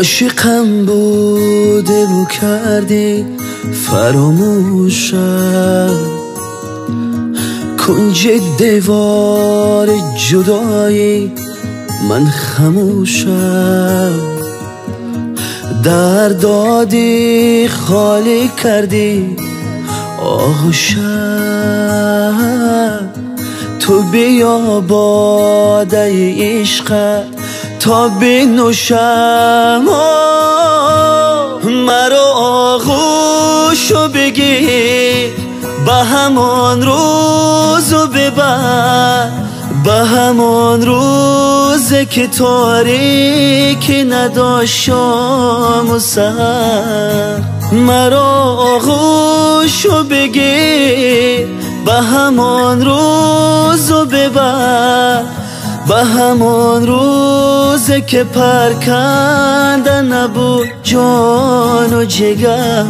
عاشقم بوده و کردی فراموشم، کنج دیوار جدایی من خموشم. در دادی خالی کردی آغوشم، تو بیا باده عشق تا بنوشم. مرا آغوشو بگیر به همان روزو ببر، به همان روزه که تاریکی نداشت شام و سحر. مرا آغوشو بگیر به همان روزو ببر، به همان روزه که پرکنده نبود جان و جگر.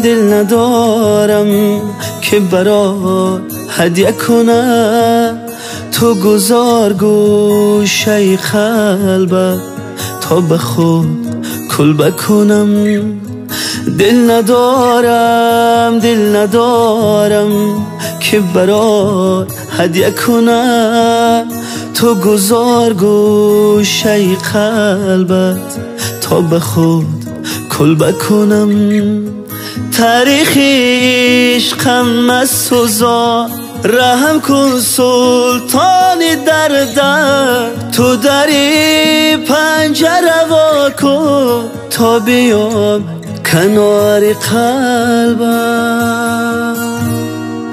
دل ندارم که برات هدیه کنم، تو گذار گوشه قلبت تا به خود کلبه کنم. دل ندارم که برات هدیه کنم، تو گذار گوشه قلبت تا به خود کلبه کنم. تاریخ عشقم از سوزا رحم کن سلطان در تو دری پنجره وا کن تا بیام کنار قلبم.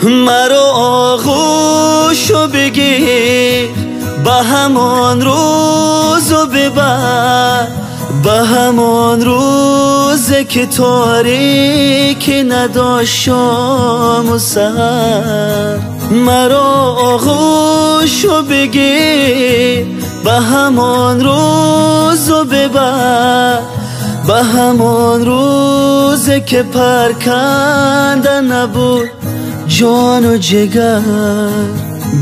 مرا آغوشو بگیر به همان روزو ببر، به همان روزه که تاریکی نداشت شام و سحر. مرا آغوشو بگیر به همان روزو ببر، به همان روزه که پرکنده نبود جان و جگر.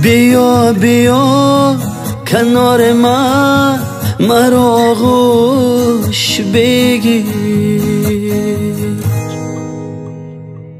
بیا کنار من، مرا آغوش بگیر.